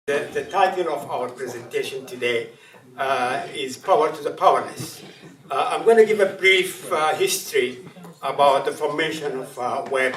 The title of our presentation today is Power to the Powerless. I'm going to give a brief history about the formation of WEB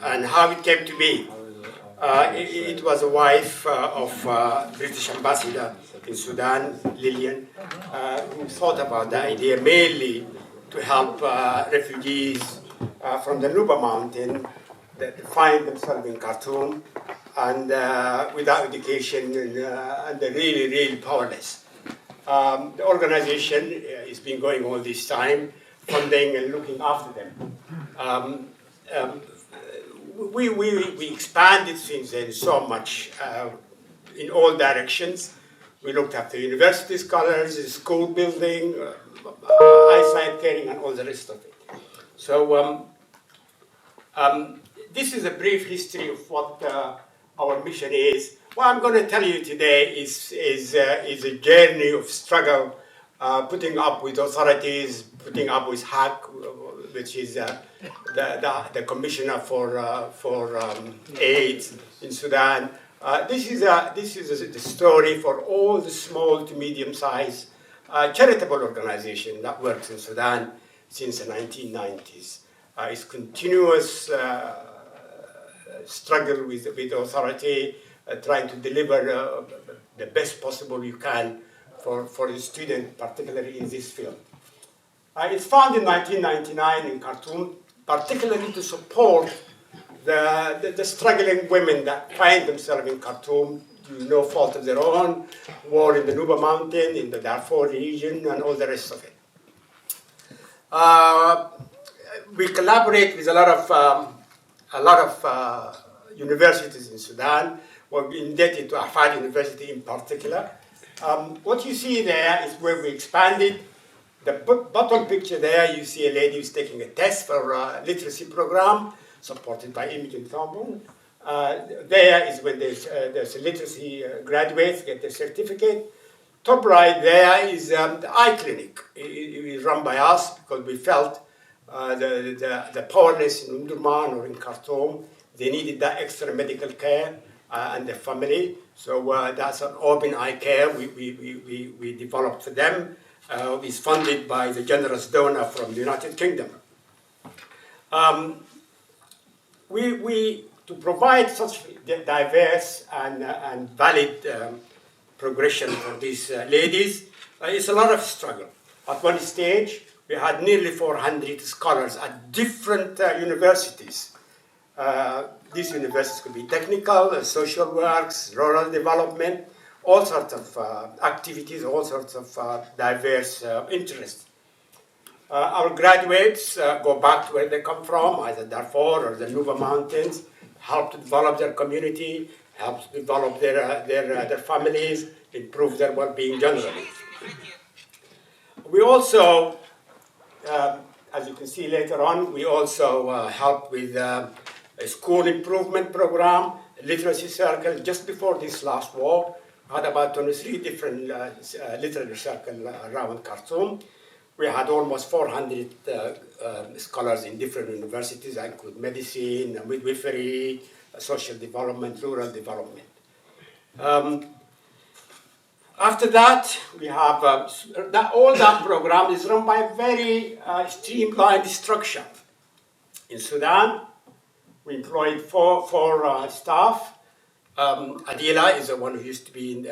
and how it came to be. It was a wife of British ambassador in Sudan, Lillian, who thought about the idea mainly to help refugees from the Nuba Mountain that find themselves in Khartoum and without education and they're really, really powerless. The organization has been going all this time, funding and looking after them. We expanded since then so much in all directions. We looked after university scholars, school building, eyesight caring, and all the rest of it. So this is a brief history of what our mission is. What I'm going to tell you today is a journey of struggle, putting up with authorities, putting up with HAC, which is the Commissioner for AIDS in Sudan. This is the story for all the small to medium-sized charitable organization that works in Sudan since the 1990s. It's continuous struggle with authority, trying to deliver the best possible you can for the student, particularly in this field. It's founded in 1999 in Khartoum, particularly to support the struggling women that find themselves in Khartoum through no fault of their own, war in the Nuba Mountain, in the Darfur region, and all the rest of it. We collaborate with a lot of universities in Sudan. We're indebted to Ahfad University in particular. What you see there is where we expanded. The bottom picture there, you see a lady who's taking a test for a literacy program supported by Imogen Thornburn. There is when there's a literacy graduates get their certificate. Top right there is the eye clinic. It is run by us because we felt the powerless in Umdurman or in Khartoum, they needed that extra medical care and their family. So that's an open eye care we developed for them. It's funded by the generous donor from the United Kingdom. To provide such diverse and valid progression for these ladies, it's a lot of struggle. At one stage, we had nearly 400 scholars at different universities. These universities could be technical, social works, rural development, all sorts of activities, all sorts of diverse interests. Our graduates go back to where they come from, either Darfur or the Nuba Mountains, help to develop their community, help to develop their families, improve their well-being generally. We also, as you can see later on, we also help with a school improvement program, literacy circle. Just before this last war, we had about 23 different literacy circles around Khartoum. We had almost 400 scholars in different universities, that include medicine, midwifery, social development, rural development. After that, we have all that program is run by a very streamlined structure. In Sudan, we employed four staff. Adila is the one who used to be in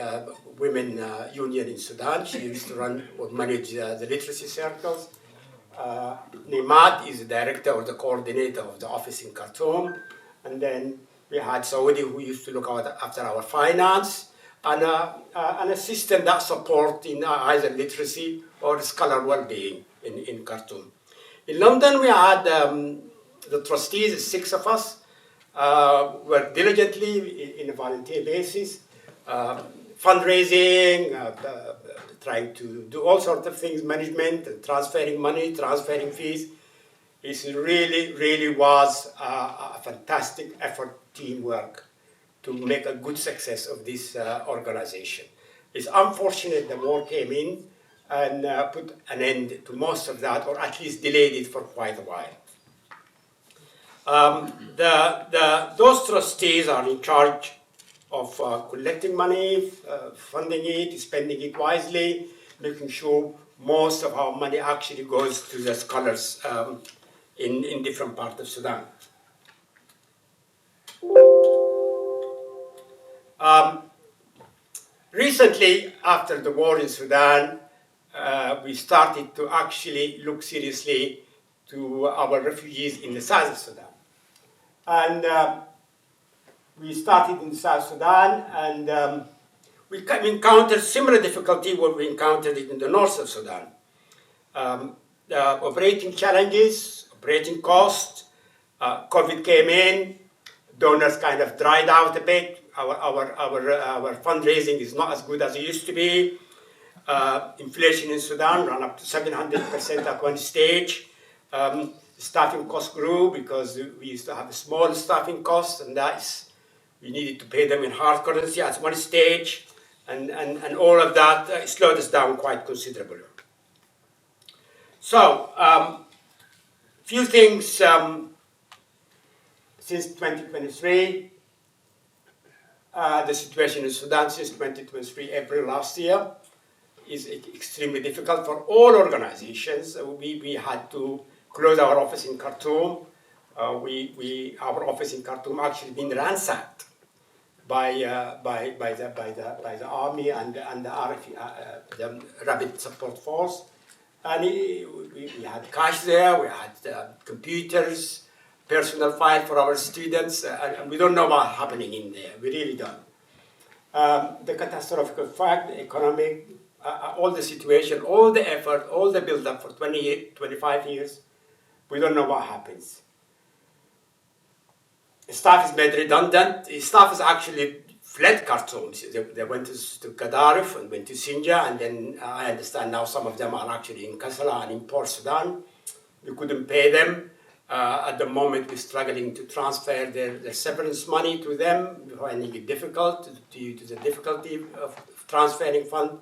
Women Union in Sudan. She used to run or manage the literacy circles. Nimad is the director or the coordinator of the office in Khartoum. And then we had Saudi who used to look after our finance and an assistant that support in either literacy or scholar well-being in Khartoum. In London, we had the trustees, 6 of us, work diligently in a volunteer basis, fundraising, trying to do all sorts of things, management, transferring money, transferring fees. It really was a fantastic effort, teamwork, to make a good success of this organization. It's unfortunate the war came in and put an end to most of that, or at least delayed it for quite a while. Those trustees are in charge of collecting money, funding it, spending it wisely, making sure most of our money actually goes to the scholars in different parts of Sudan. Recently, after the war in Sudan, we started to actually look seriously to our refugees in the south of Sudan. And we started in South Sudan, and we encountered similar difficulty what we encountered in the north of Sudan. Operating challenges, operating costs, COVID came in, donors kind of dried out a bit. Our fundraising is not as good as it used to be. Inflation in Sudan ran up to 700% at one stage. Staffing costs grew because we used to have a small staffing cost, and we needed to pay them in hard currency at one stage, and all of that slowed us down quite considerably. So, few things since 2023. The situation in Sudan since 2023, April last year, is extremely difficult for all organizations. We had to close our office in Khartoum. Our office in Khartoum actually been ransacked by the army and the the Rapid Support Force. And we had cash there, we had computers, personal file for our students, and we don't know what's happening in there. We really don't. The catastrophic fact, the economic, all the situation, all the effort, all the build-up for 25 years, we don't know what happens. Staff is made redundant. Staff has actually fled Khartoum. They went to Gaddarif and went to Sinjar, and then I understand now some of them are actually in Kassala and in Port Sudan. We couldn't pay them. At the moment, we're struggling to transfer their severance money to them, finding it difficult due to the difficulty of transferring funds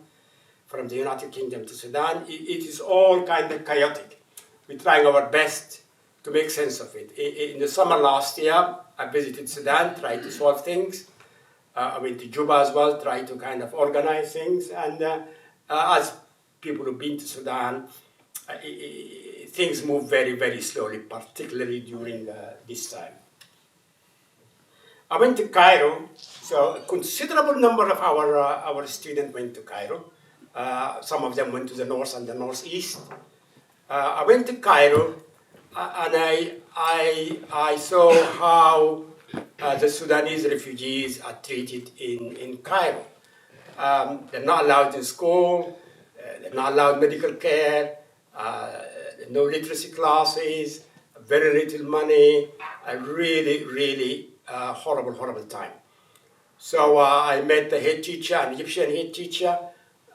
from the United Kingdom to Sudan. It is all kind of chaotic. We're trying our best to make sense of it. In the summer last year, I visited Sudan, tried to solve things. I went to Juba as well, tried to kind of organize things. And as people who've been to Sudan, things move very, very slowly, particularly during this time. I went to Cairo, so a considerable number of our students went to Cairo. Some of them went to the north and the northeast. I went to Cairo, and I saw how the Sudanese refugees are treated in Cairo. They're not allowed in school, they're not allowed medical care, no literacy classes, very little money, a really, really horrible, horrible time. So I met the head teacher, an Egyptian head teacher,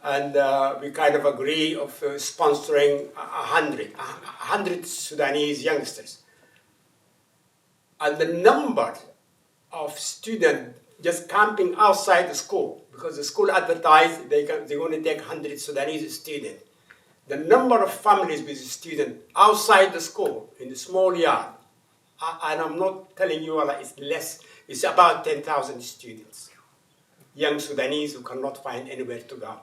and we kind of agree of sponsoring 100 Sudanese youngsters. And the number of students just camping outside the school, because the school advertised they're going to take 100 Sudanese students. The number of families with students outside the school, in the small yard, and I'm not telling you it's less, it's about 10,000 students, young Sudanese who cannot find anywhere to go.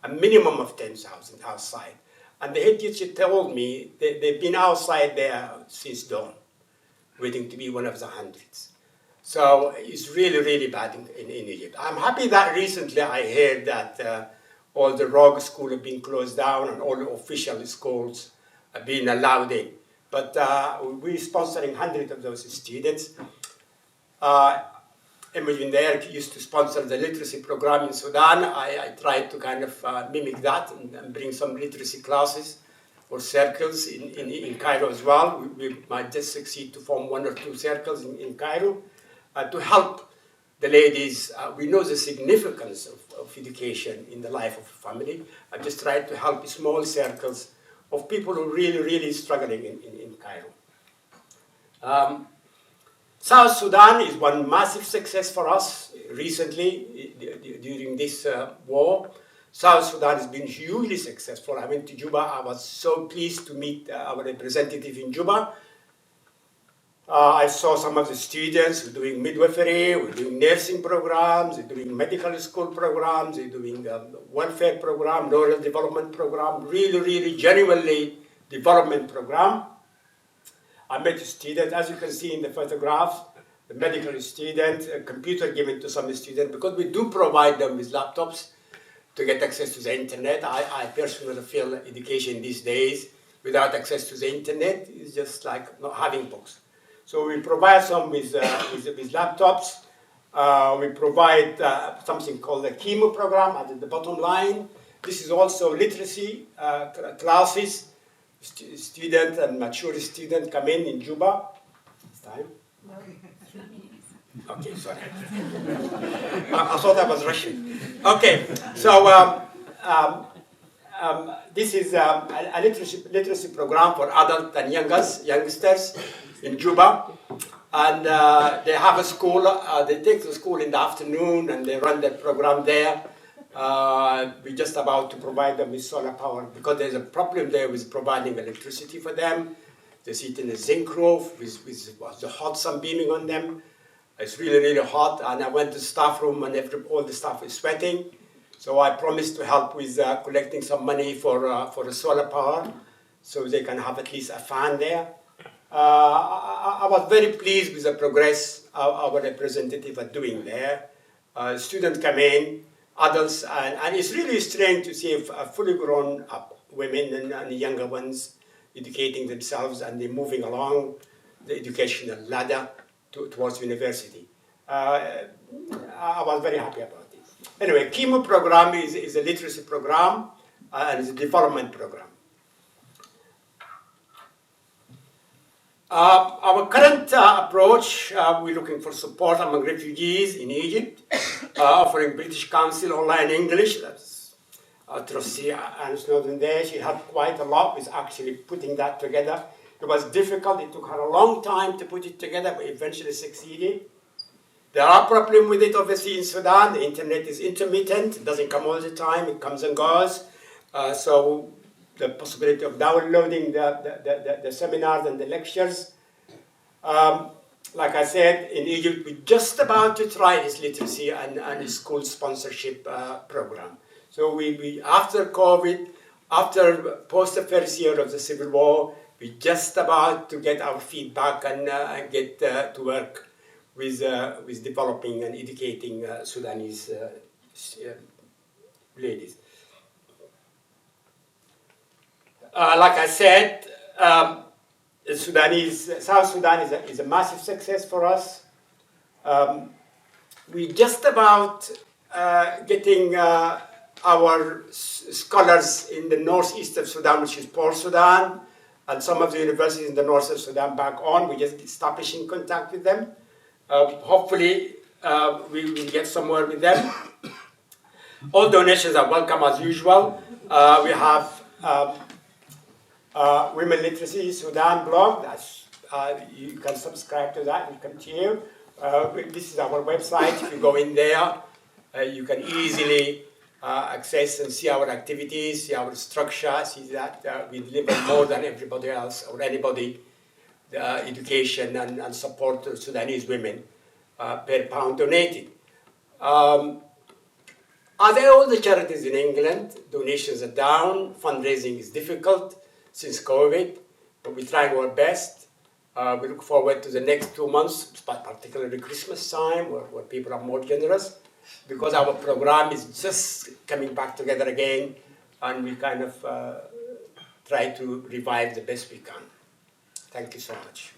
A minimum of 10,000 outside. And the head teacher told me they've been outside there since dawn, waiting to be one of the hundreds. So it's really, really bad in Egypt. I'm happy that recently I heard that all the rogue schools have been closed down and all the official schools have been allowed in. But we're sponsoring 100 of those students. Imogen there used to sponsor the literacy program in Sudan. I tried to kind of mimic that and bring some literacy classes or circles in Cairo as well. We might just succeed to form 1 or 2 circles in Cairo to help the ladies. We know the significance of education in the life of a family. I just tried to help small circles of people who are really, really struggling in Cairo. South Sudan is one massive success for us recently during this war. South Sudan has been hugely successful. I went to Juba. I was so pleased to meet our representative in Juba. I saw some of the students who are doing midwifery, who are doing nursing programs, they're doing medical school programs, they're doing welfare program, rural development program, really, really genuinely development program. I met a student, as you can see in the photograph, the medical student, a computer given to some students, because we do provide them with laptops to get access to the internet. I personally feel education these days without access to the internet is just like not having books. So we provide some with laptops. We provide something called the chemo program at the bottom line. This is also literacy classes. Student and mature student come in Juba. It's time? No. Okay, sorry. I thought I was rushing. Okay, so this is a literacy program for adults and youngsters in Juba. And they have a school, they take the school in the afternoon and they run the program there. We're just about to provide them with solar power because there's a problem there with providing electricity for them. They sit in a zinc roof with the hot sun beaming on them. It's really, really hot, and I went to the staff room and all the staff is sweating. So I promised to help with collecting some money for the solar power so they can have at least a fan there. I was very pleased with the progress our representatives are doing there. Students come in, adults, and it's really strange to see fully grown up women and younger ones educating themselves, and they're moving along the educational ladder towards university. I was very happy about it. Anyway, chemo program is a literacy program and it's a development program. Our current approach, we're looking for support among refugees in Egypt, offering British Council online English. That's Trustee Anne Snowden there. She helped quite a lot with actually putting that together. It was difficult. It took her a long time to put it together, but eventually succeeded. There are problems with it, obviously, in Sudan. The internet is intermittent. It doesn't come all the time. It comes and goes. So the possibility of downloading the seminars and the lectures. Like I said, in Egypt, we're just about to try this literacy and school sponsorship program. So we after COVID, after post the first year of the civil war, we're just about to get our feedback and get to work with developing and educating Sudanese ladies. Like I said, South Sudan is a massive success for us. We're just about getting our scholars in the northeast of Sudan, which is Port Sudan, and some of the universities in the north of Sudan back on. We're just establishing contact with them. Hopefully, we will get somewhere with them. All donations are welcome as usual. We have Women Literacy Sudan blog. That's, you can subscribe to that. It will come to you. This is our website. If you go in there, you can easily access and see our activities, see our structure, see that we deliver more than everybody else or anybody education and support to Sudanese women per pound donated. Are there all the charities in England? Donations are down. Fundraising is difficult since COVID, but we're trying our best. We look forward to the next 2 months, particularly Christmas time, where people are more generous, because our program is just coming back together again, and we kind of try to revive the best we can. Thank you so much.